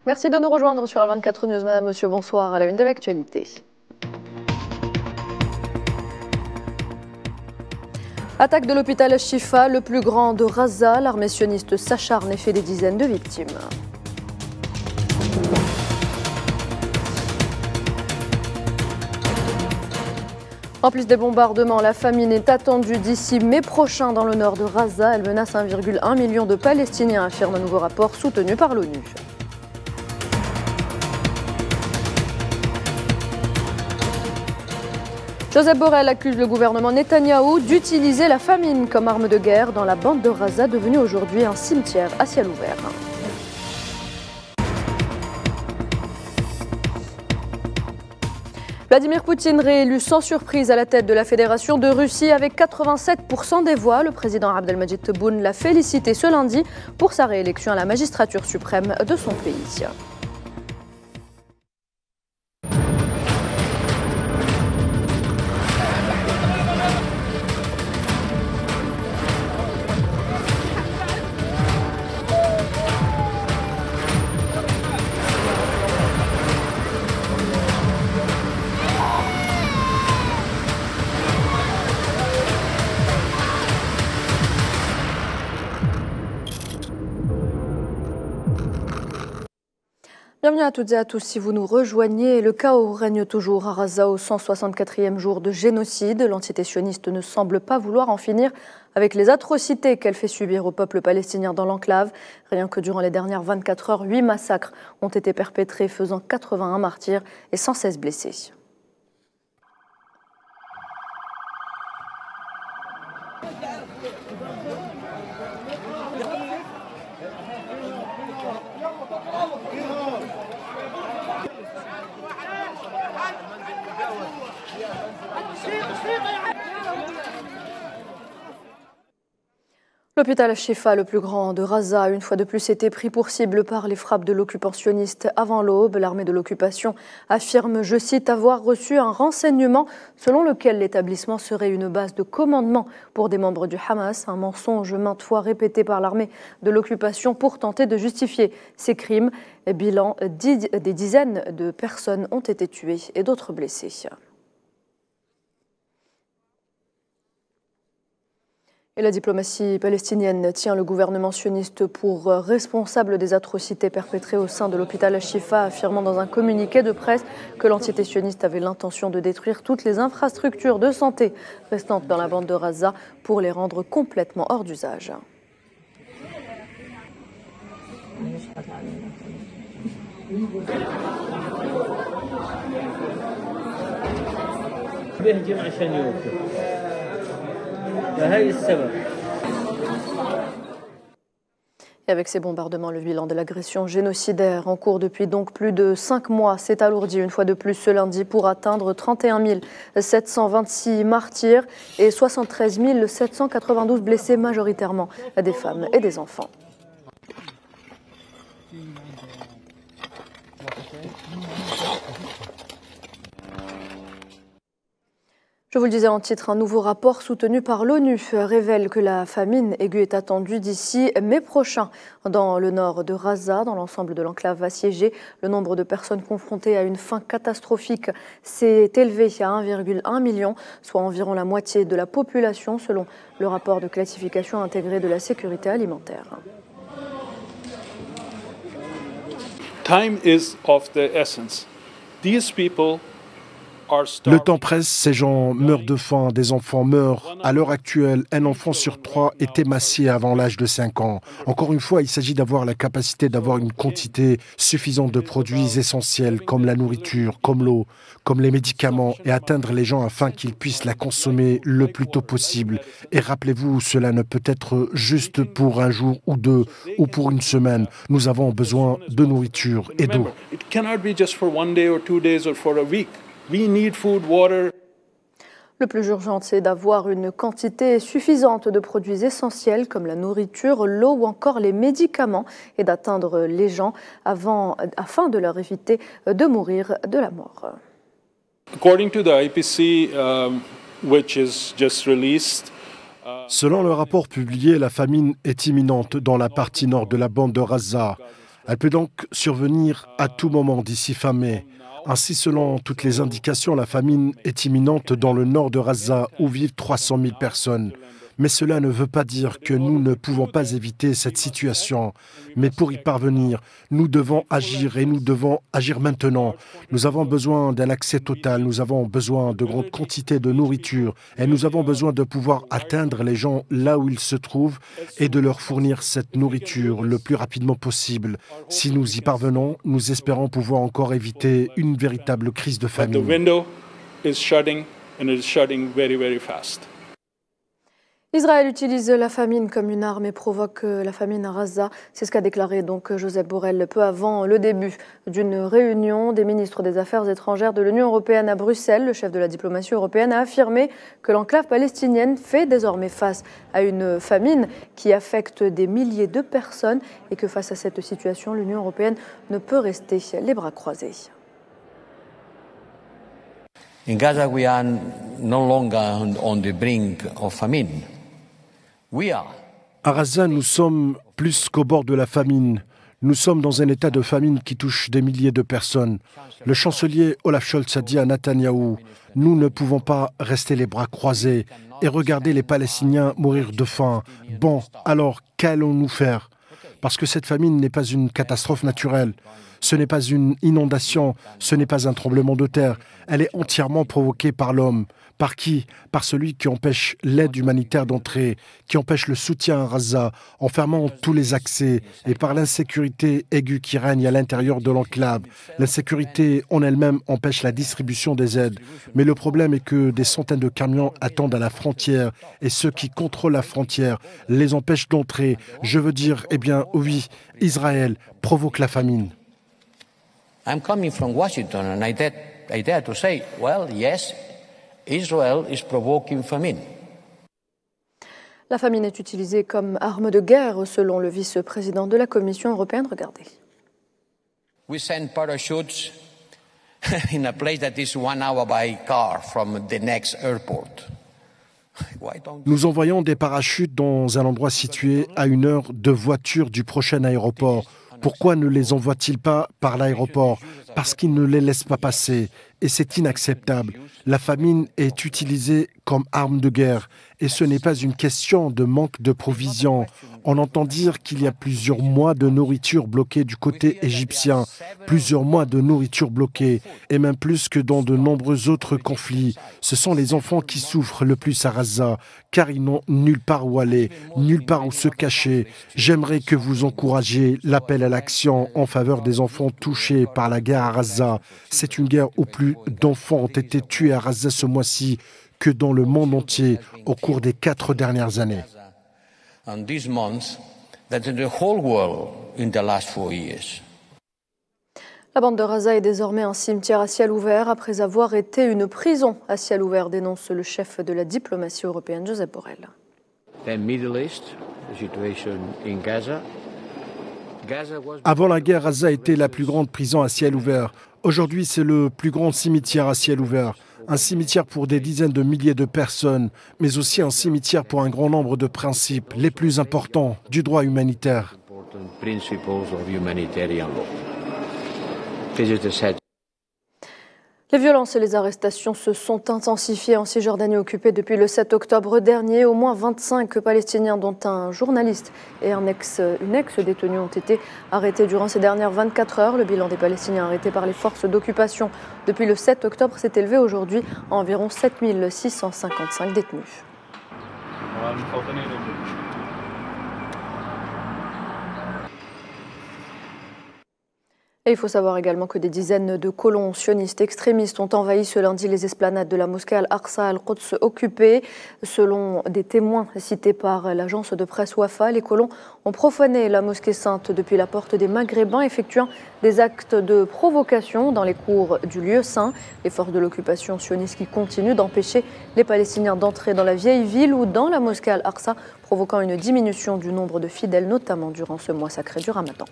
Merci de nous rejoindre sur la 24 News. Madame, monsieur, bonsoir. À la une de l'actualité. Attaque de l'hôpital Shifa, le plus grand de Raza. L'armée sioniste s'acharne et fait des dizaines de victimes. En plus des bombardements, la famine est attendue d'ici mai prochain dans le nord de Raza. Elle menace 1,1 million de Palestiniens, affirme un nouveau rapport soutenu par l'ONU. Joseph Borrell accuse le gouvernement Netanyahou d'utiliser la famine comme arme de guerre dans la bande de Raza, devenue aujourd'hui un cimetière à ciel ouvert. Vladimir Poutine réélu sans surprise à la tête de la Fédération de Russie avec 87% des voix. Le président Abdelmadjid Tebboune l'a félicité ce lundi pour sa réélection à la magistrature suprême de son pays. Bienvenue à toutes et à tous. Si vous nous rejoignez, le chaos règne toujours à Raza au 164e jour de génocide. L'entité sioniste ne semble pas vouloir en finir avec les atrocités qu'elle fait subir au peuple palestinien dans l'enclave. Rien que durant les dernières 24 heures, 8 massacres ont été perpétrés, faisant 81 martyrs et 116 blessés. L'hôpital Shifa, le plus grand de Raza, a une fois de plus été pris pour cible par les frappes de l'occupant sioniste avant l'aube. L'armée de l'occupation affirme, je cite, avoir reçu un renseignement selon lequel l'établissement serait une base de commandement pour des membres du Hamas, un mensonge maintes fois répété par l'armée de l'occupation pour tenter de justifier ces crimes. Bilan, des dizaines de personnes ont été tuées et d'autres blessées. Et la diplomatie palestinienne tient le gouvernement sioniste pour responsable des atrocités perpétrées au sein de l'hôpital Shifa, affirmant dans un communiqué de presse que l'entité sioniste avait l'intention de détruire toutes les infrastructures de santé restantes dans la bande de Raza pour les rendre complètement hors d'usage. Et avec ces bombardements, le bilan de l'agression génocidaire en cours depuis donc plus de 5 mois s'est alourdi une fois de plus ce lundi pour atteindre 31 726 martyrs et 73 792 blessés, majoritairement des femmes et des enfants. Je vous le disais en titre, un nouveau rapport soutenu par l'ONU révèle que la famine aiguë est attendue d'ici mai prochain. Dans le nord de Raza, dans l'ensemble de l'enclave assiégée, le nombre de personnes confrontées à une faim catastrophique s'est élevé à 1,1 million, soit environ la moitié de la population, selon le rapport de classification intégrée de la sécurité alimentaire. Time is of the essence. These people Le temps presse, ces gens meurent de faim, des enfants meurent. À l'heure actuelle, un enfant sur 3 est émacié avant l'âge de 5 ans. Encore une fois, il s'agit d'avoir la capacité d'avoir une quantité suffisante de produits essentiels comme la nourriture, comme l'eau, comme les médicaments et atteindre les gens afin qu'ils puissent la consommer le plus tôt possible. Et rappelez-vous, cela ne peut être juste pour un jour ou deux ou pour une semaine. Nous avons besoin de nourriture et d'eau. We need food, water. Le plus urgent, c'est d'avoir une quantité suffisante de produits essentiels comme la nourriture, l'eau ou encore les médicaments et d'atteindre les gens afin de leur éviter de mourir de la mort. According to the IPC, which is just released, selon le rapport publié, la famine est imminente dans la partie nord de la bande de Raza. Elle peut donc survenir à tout moment d'ici fin mai. Ainsi, selon toutes les indications, la famine est imminente dans le nord de Gaza où vivent 300 000 personnes. Mais cela ne veut pas dire que nous ne pouvons pas éviter cette situation. Mais pour y parvenir, nous devons agir et nous devons agir maintenant. Nous avons besoin d'un accès total, nous avons besoin de grandes quantités de nourriture et nous avons besoin de pouvoir atteindre les gens là où ils se trouvent et de leur fournir cette nourriture le plus rapidement possible. Si nous y parvenons, nous espérons pouvoir encore éviter une véritable crise de famine. Israël utilise la famine comme une arme et provoque la famine à Gaza. C'est ce qu'a déclaré donc Joseph Borrell peu avant le début d'une réunion des ministres des Affaires étrangères de l'Union européenne à Bruxelles. Le chef de la diplomatie européenne a affirmé que l'enclave palestinienne fait désormais face à une famine qui affecte des milliers de personnes et que face à cette situation, l'Union européenne ne peut rester les bras croisés. In Gaza, we are no longer on the brink of famine. À Gaza, nous sommes plus qu'au bord de la famine. Nous sommes dans un état de famine qui touche des milliers de personnes. Le chancelier Olaf Scholz a dit à Netanyahou, « Nous ne pouvons pas rester les bras croisés et regarder les Palestiniens mourir de faim. Bon, alors, qu'allons-nous faire ? Parce que cette famine n'est pas une catastrophe naturelle. Ce n'est pas une inondation, ce n'est pas un tremblement de terre. Elle est entièrement provoquée par l'homme. Par qui ? Par celui qui empêche l'aide humanitaire d'entrer, qui empêche le soutien à Gaza, en fermant tous les accès, et par l'insécurité aiguë qui règne à l'intérieur de l'enclave. L'insécurité en elle-même empêche la distribution des aides. Mais le problème est que des centaines de camions attendent à la frontière, et ceux qui contrôlent la frontière les empêchent d'entrer. Je veux dire, eh bien, oui, Israël provoque la famine. I'm coming from Washington and I dare to say, well, yes, Israel is provoking famine. La famine est utilisée comme arme de guerre, selon le vice-président de la Commission européenne. Regardez. We send parachutes in a place that is 1 hour by car from the next airport. Nous envoyons des parachutes dans un endroit situé à 1 heure de voiture du prochain aéroport. Pourquoi ne les envoie-t-il pas par l'aéroport ? Parce qu'il ne les laisse pas passer. Et c'est inacceptable. La famine est utilisée comme arme de guerre. Et ce n'est pas une question de manque de provisions. On entend dire qu'il y a plusieurs mois de nourriture bloquée du côté égyptien. Plusieurs mois de nourriture bloquée. Et même plus que dans de nombreux autres conflits. Ce sont les enfants qui souffrent le plus à Gaza, car ils n'ont nulle part où aller, nulle part où se cacher. J'aimerais que vous encouragiez l'appel à l'action en faveur des enfants touchés par la guerre à Gaza. C'est une guerre où plus d'enfants ont été tués à Gaza ce mois-ci que dans le monde entier au cours des 4 dernières années. La bande de Gaza est désormais un cimetière à ciel ouvert après avoir été une prison à ciel ouvert, dénonce le chef de la diplomatie européenne, Joseph Borrell. Avant la guerre, Gaza était la plus grande prison à ciel ouvert. Aujourd'hui, c'est le plus grand cimetière à ciel ouvert. Un cimetière pour des dizaines de milliers de personnes, mais aussi un cimetière pour un grand nombre de principes les plus importants du droit humanitaire. Les violences et les arrestations se sont intensifiées en Cisjordanie occupée depuis le 7 octobre dernier. Au moins 25 Palestiniens, dont un journaliste et une ex-détenue, ont été arrêtés durant ces dernières 24 heures. Le bilan des Palestiniens arrêtés par les forces d'occupation depuis le 7 octobre s'est élevé aujourd'hui à environ 7 655 détenus. Et il faut savoir également que des dizaines de colons sionistes extrémistes ont envahi ce lundi les esplanades de la mosquée Al-Aqsa Al-Quds occupée. Selon des témoins cités par l'agence de presse Wafa, les colons ont profané la mosquée sainte depuis la porte des Maghrébins, effectuant des actes de provocation dans les cours du lieu saint. Les forces de l'occupation sioniste qui continuent d'empêcher les Palestiniens d'entrer dans la vieille ville ou dans la mosquée Al-Aqsa, provoquant une diminution du nombre de fidèles, notamment durant ce mois sacré du Ramadan.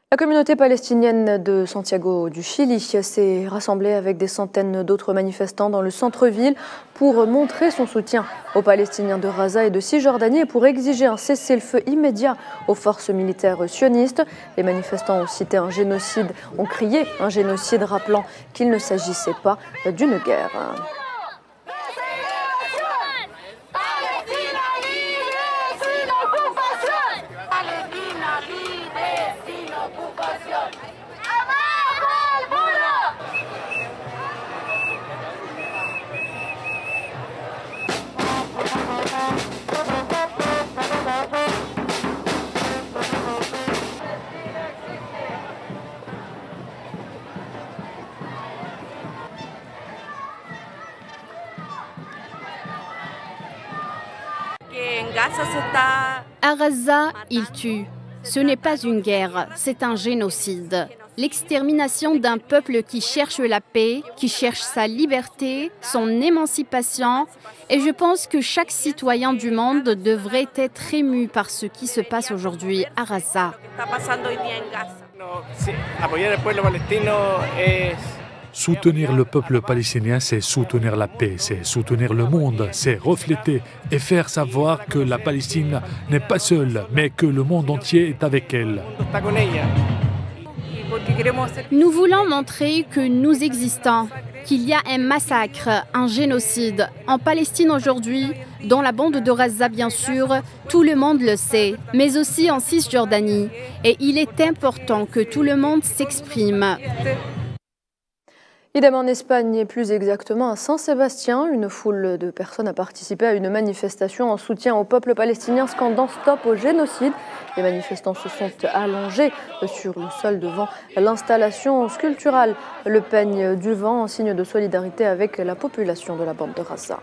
La communauté palestinienne de Santiago du Chili s'est rassemblée avec des centaines d'autres manifestants dans le centre-ville pour montrer son soutien aux Palestiniens de Gaza et de Cisjordanie et pour exiger un cessez-le-feu immédiat aux forces militaires sionistes. Les manifestants ont cité un génocide, ont crié un génocide rappelant qu'il ne s'agissait pas d'une guerre. À Gaza, ils tuent. Ce n'est pas une guerre, c'est un génocide. L'extermination d'un peuple qui cherche la paix, qui cherche sa liberté, son émancipation. Et je pense que chaque citoyen du monde devrait être ému par ce qui se passe aujourd'hui à Gaza. Soutenir le peuple palestinien, c'est soutenir la paix, c'est soutenir le monde, c'est refléter et faire savoir que la Palestine n'est pas seule, mais que le monde entier est avec elle. Nous voulons montrer que nous existons, qu'il y a un massacre, un génocide en Palestine aujourd'hui, dans la bande de Gaza bien sûr, tout le monde le sait, mais aussi en Cisjordanie. Et il est important que tout le monde s'exprime. Idem en Espagne et plus exactement à Saint-Sébastien, une foule de personnes a participé à une manifestation en soutien au peuple palestinien scandant stop au génocide. Les manifestants se sont allongés sur le sol devant l'installation sculpturale Le Peigne du Vent en signe de solidarité avec la population de la bande de Gaza.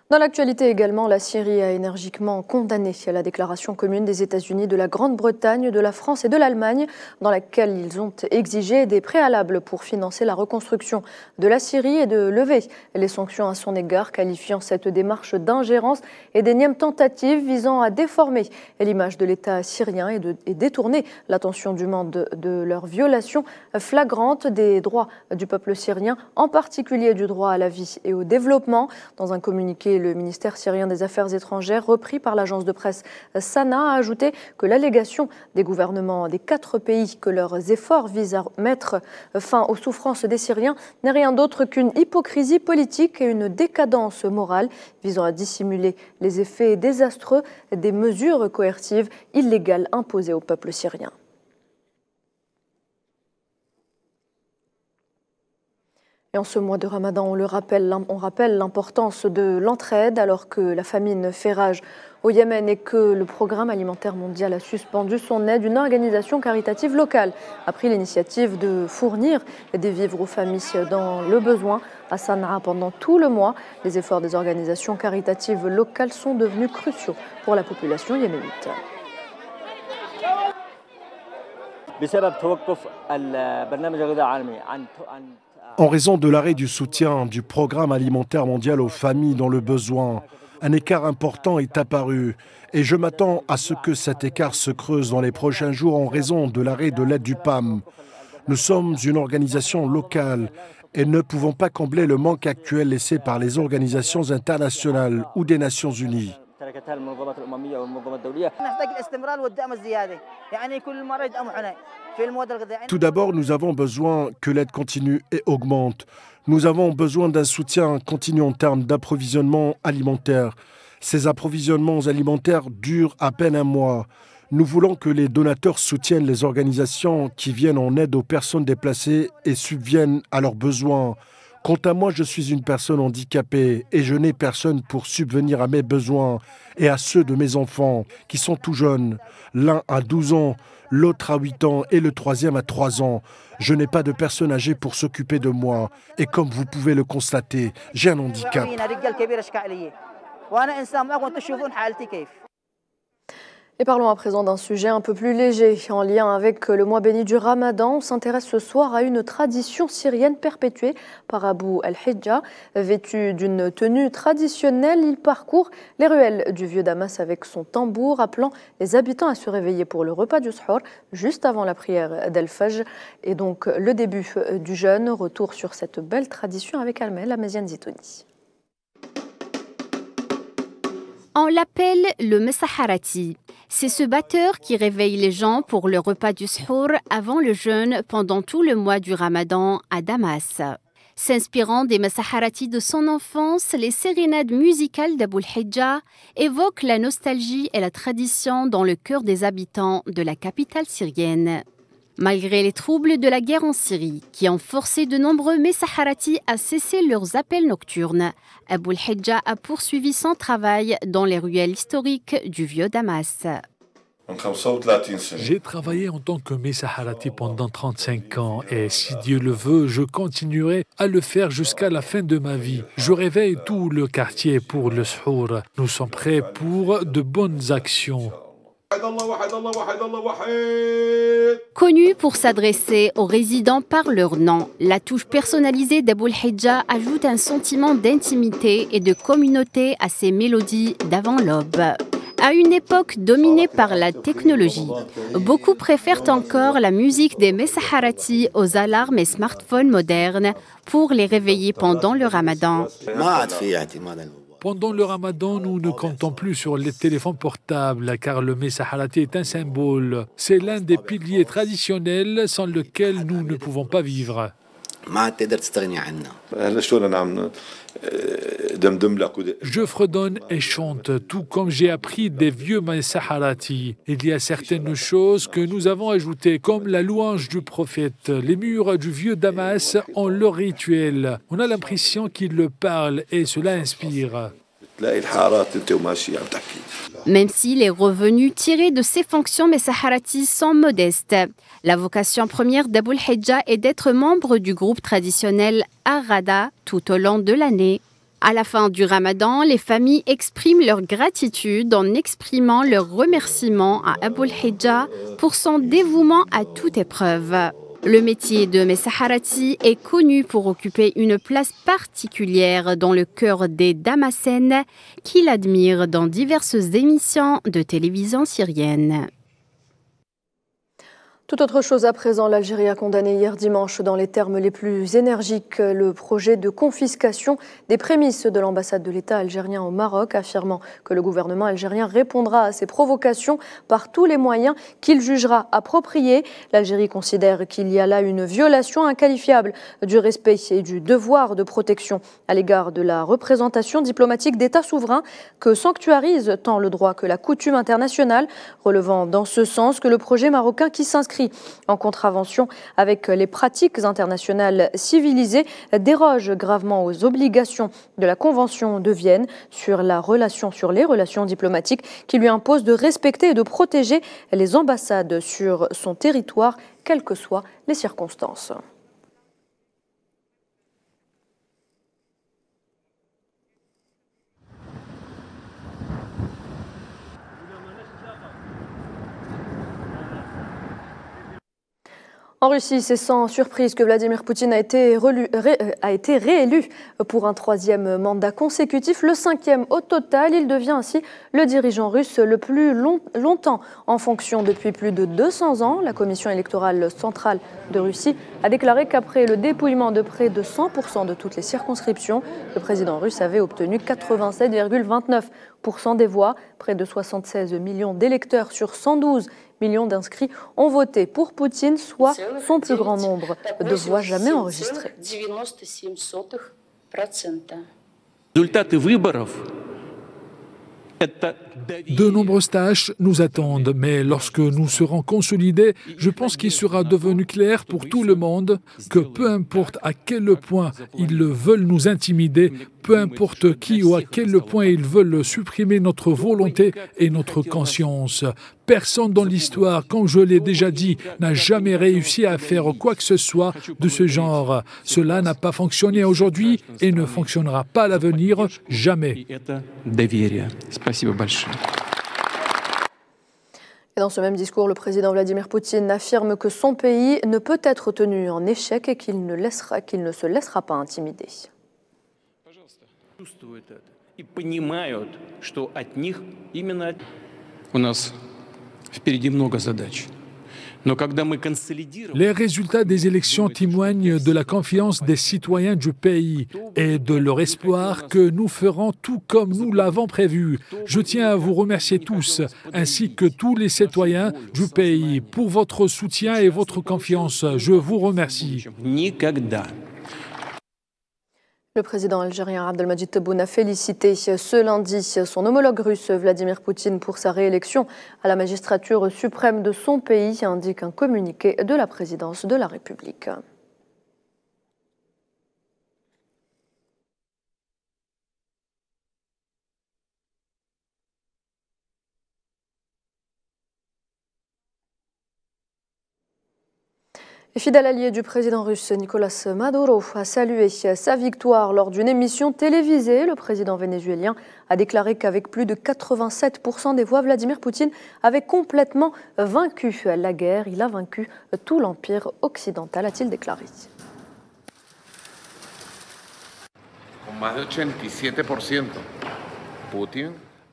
Dans l'actualité également, la Syrie a énergiquement condamné la déclaration commune des États-Unis, de la Grande-Bretagne, de la France et de l'Allemagne, dans laquelle ils ont exigé des préalables pour financer la reconstruction de la Syrie et de lever les sanctions à son égard, qualifiant cette démarche d'ingérence et d'énième tentative visant à déformer l'image de l'État syrien et détourner l'attention du monde de leur violation flagrante des droits du peuple syrien, en particulier du droit à la vie et au développement. Dans un communiqué, le ministère syrien des Affaires étrangères, repris par l'agence de presse Sana, a ajouté que l'allégation des gouvernements des 4 pays que leurs efforts visent à mettre fin aux souffrances des Syriens n'est rien d'autre qu'une hypocrisie politique et une décadence morale visant à dissimuler les effets désastreux des mesures coercitives illégales imposées au peuple syrien. Et en ce mois de Ramadan, on rappelle l'importance de l'entraide alors que la famine fait rage au Yémen et que le Programme alimentaire mondial a suspendu son aide. Une organisation caritative locale a pris l'initiative de fournir des vivres aux familles dans le besoin à Sanaa pendant tout le mois. Les efforts des organisations caritatives locales sont devenus cruciaux pour la population yéménite. En raison de l'arrêt du soutien du Programme alimentaire mondial aux familles dans le besoin, un écart important est apparu et je m'attends à ce que cet écart se creuse dans les prochains jours en raison de l'arrêt de l'aide du PAM. Nous sommes une organisation locale et ne pouvons pas combler le manque actuel laissé par les organisations internationales ou des Nations Unies. Tout d'abord, nous avons besoin que l'aide continue et augmente. Nous avons besoin d'un soutien continu en termes d'approvisionnement alimentaire. Ces approvisionnements alimentaires durent à peine un mois. Nous voulons que les donateurs soutiennent les organisations qui viennent en aide aux personnes déplacées et subviennent à leurs besoins. Quant à moi, je suis une personne handicapée et je n'ai personne pour subvenir à mes besoins et à ceux de mes enfants qui sont tout jeunes. L'un a 12 ans, l'autre a 8 ans et le troisième a 3 ans. Je n'ai pas de personne âgée pour s'occuper de moi. Et comme vous pouvez le constater, j'ai un handicap. Et parlons à présent d'un sujet un peu plus léger. En lien avec le mois béni du Ramadan, on s'intéresse ce soir à une tradition syrienne perpétuée par Abu al-Hijja. Vêtu d'une tenue traditionnelle, il parcourt les ruelles du vieux Damas avec son tambour, appelant les habitants à se réveiller pour le repas du Suhour, juste avant la prière d'Al-Fajr. Et donc le début du jeûne. Retour sur cette belle tradition avec Almel Améziane Zitouni. On l'appelle le Messaharati. C'est ce batteur qui réveille les gens pour le repas du Suhour avant le jeûne pendant tout le mois du Ramadan à Damas. S'inspirant des Messaharati de son enfance, les sérénades musicales d'Abu al-Hijja évoquent la nostalgie et la tradition dans le cœur des habitants de la capitale syrienne. Malgré les troubles de la guerre en Syrie, qui ont forcé de nombreux Messaharati à cesser leurs appels nocturnes, Abu al-Hijja a poursuivi son travail dans les ruelles historiques du vieux Damas. J'ai travaillé en tant que Messaharati pendant 35 ans et si Dieu le veut, je continuerai à le faire jusqu'à la fin de ma vie. Je réveille tout le quartier pour le Suhour. Nous sommes prêts pour de bonnes actions. Connu pour s'adresser aux résidents par leur nom, la touche personnalisée d'Abu al-Hijja ajoute un sentiment d'intimité et de communauté à ses mélodies d'avant l'aube. À une époque dominée par la technologie, beaucoup préfèrent encore la musique des Messaharati aux alarmes et smartphones modernes pour les réveiller pendant le Ramadan. Pendant le Ramadan, nous ne comptons plus sur les téléphones portables car le Messaharati est un symbole. C'est l'un des piliers traditionnels sans lequel nous ne pouvons pas vivre. Je fredonne et chante, tout comme j'ai appris des vieux Messaharati. Il y a certaines choses que nous avons ajoutées, comme la louange du prophète. Les murs du vieux Damas ont leur rituel. On a l'impression qu'ils le parlent et cela inspire. Même si les revenus tirés de ces fonctions Messaharati sont modestes, la vocation première d'Abu al-Hijja est d'être membre du groupe traditionnel Arada tout au long de l'année. À la fin du Ramadan, les familles expriment leur gratitude en exprimant leur remerciement à Abu al-Hijja pour son dévouement à toute épreuve. Le métier de Messaharati est connu pour occuper une place particulière dans le cœur des Damascènes qui l'admirent dans diverses émissions de télévision syrienne. Tout autre chose à présent, l'Algérie a condamné hier dimanche dans les termes les plus énergiques le projet de confiscation des prémices de l'ambassade de l'État algérien au Maroc, affirmant que le gouvernement algérien répondra à ces provocations par tous les moyens qu'il jugera appropriés. L'Algérie considère qu'il y a là une violation inqualifiable du respect et du devoir de protection à l'égard de la représentation diplomatique d'États souverains que sanctuarise tant le droit que la coutume internationale, relevant dans ce sens que le projet marocain qui s'inscrit en contravention avec les pratiques internationales civilisées déroge gravement aux obligations de la Convention de Vienne sur les relations diplomatiques qui lui impose de respecter et de protéger les ambassades sur son territoire, quelles que soient les circonstances. En Russie, c'est sans surprise que Vladimir Poutine a été réélu pour un troisième mandat consécutif, le 5e au total. Il devient ainsi le dirigeant russe le plus longtemps en fonction depuis plus de 200 ans. La Commission électorale centrale de Russie a déclaré qu'après le dépouillement de près de 100% de toutes les circonscriptions, le président russe avait obtenu 87,29% des voix. Près de 76 millions d'électeurs sur 112 millions d'inscrits ont voté pour Poutine, soit son plus grand nombre de voix jamais enregistrées. Результаты выборов De nombreuses tâches nous attendent, mais lorsque nous serons consolidés, je pense qu'il sera devenu clair pour tout le monde que peu importe à quel point ils veulent nous intimider, peu importe qui ou à quel point ils veulent supprimer notre volonté et notre conscience. Personne dans l'histoire, comme je l'ai déjà dit, n'a jamais réussi à faire quoi que ce soit de ce genre. Cela n'a pas fonctionné aujourd'hui et ne fonctionnera pas à l'avenir, jamais. Et dans ce même discours, le président Vladimir Poutine affirme que son pays ne peut être tenu en échec et qu'il ne se laissera pas intimider. Les résultats des élections témoignent de la confiance des citoyens du pays et de leur espoir que nous ferons tout comme nous l'avons prévu. Je tiens à vous remercier tous, ainsi que tous les citoyens du pays, pour votre soutien et votre confiance. Je vous remercie. Le président algérien Abdelmadjid Tebboune a félicité ce lundi son homologue russe Vladimir Poutine pour sa réélection à la magistrature suprême de son pays, indique un communiqué de la présidence de la République. Et fidèle allié du président russe Nicolás Maduro a salué sa victoire lors d'une émission télévisée. Le président vénézuélien a déclaré qu'avec plus de 87% des voix, Vladimir Poutine avait complètement vaincu la guerre. Il a vaincu tout l'empire occidental, a-t-il déclaré.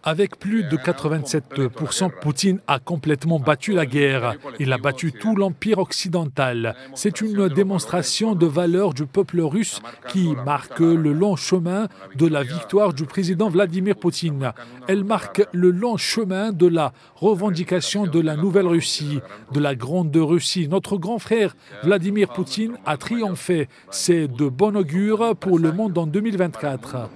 Avec plus de 87%, Poutine a complètement battu la guerre. Il a battu tout l'empire occidental. C'est une démonstration de valeur du peuple russe qui marque le long chemin de la victoire du président Vladimir Poutine. Elle marque le long chemin de la revendication de la nouvelle Russie, de la grande Russie. Notre grand frère Vladimir Poutine a triomphé. C'est de bon augure pour le monde en 2024.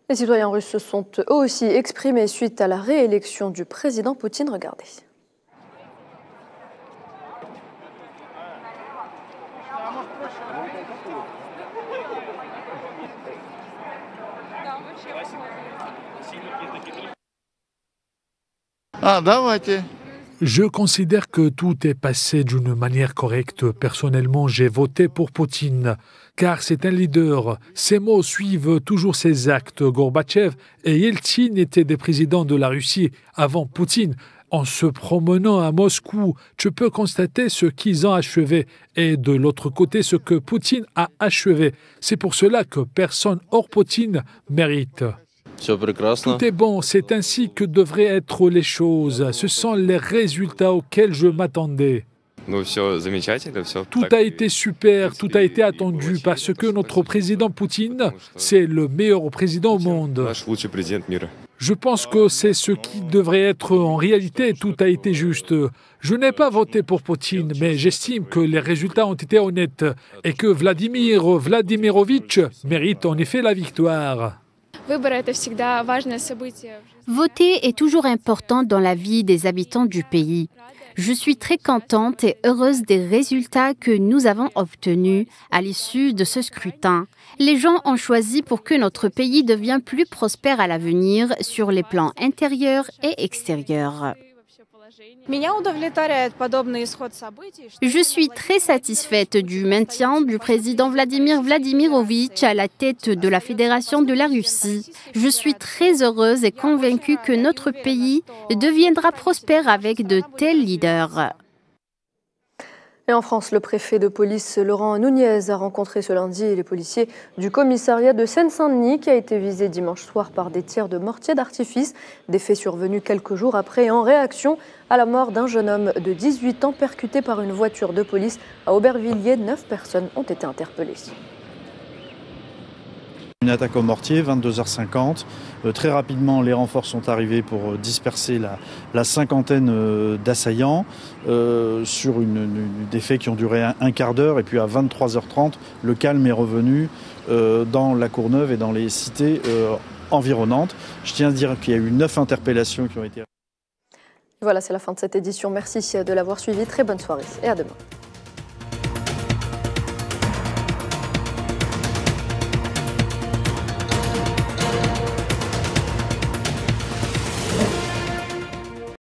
Les citoyens russes se sont eux aussi exprimés suite à la réélection du président Poutine. Regardez. Je considère que tout est passé d'une manière correcte. Personnellement, j'ai voté pour Poutine, car c'est un leader. Ses mots suivent toujours ses actes. Gorbatchev et Yeltsin étaient des présidents de la Russie avant Poutine. En se promenant à Moscou, tu peux constater ce qu'ils ont achevé et de l'autre côté ce que Poutine a achevé. C'est pour cela que personne hors Poutine mérite. Tout est bon, c'est ainsi que devraient être les choses. Ce sont les résultats auxquels je m'attendais. Tout a été super, tout a été attendu parce que notre président Poutine, c'est le meilleur président au monde. Je pense que c'est ce qui devrait être en réalité, tout a été juste. Je n'ai pas voté pour Poutine, mais j'estime que les résultats ont été honnêtes et que Vladimir Vladimirovitch mérite en effet la victoire. Voter est toujours important dans la vie des habitants du pays. Je suis très contente et heureuse des résultats que nous avons obtenus à l'issue de ce scrutin. Les gens ont choisi pour que notre pays devienne plus prospère à l'avenir sur les plans intérieurs et extérieurs. Je suis très satisfaite du maintien du président Vladimir Vladimirovitch à la tête de la Fédération de la Russie. Je suis très heureuse et convaincue que notre pays deviendra prospère avec de tels leaders. Et en France, le préfet de police Laurent Nunez a rencontré ce lundi les policiers du commissariat de Seine-Saint-Denis qui a été visé dimanche soir par des tirs de mortier d'artifice. Des faits survenus quelques jours après en réaction à la mort d'un jeune homme de 18 ans percuté par une voiture de police à Aubervilliers. 9 personnes ont été interpellées. Une attaque au mortier, 22h50. Très rapidement, les renforts sont arrivés pour disperser la cinquantaine d'assaillants sur des faits qui ont duré un quart d'heure. Et puis à 23h30, le calme est revenu dans la Courneuve et dans les cités environnantes. Je tiens à dire qu'il y a eu 9 interpellations qui ont été... Voilà, c'est la fin de cette édition. Merci de l'avoir suivi. Très bonne soirée et à demain.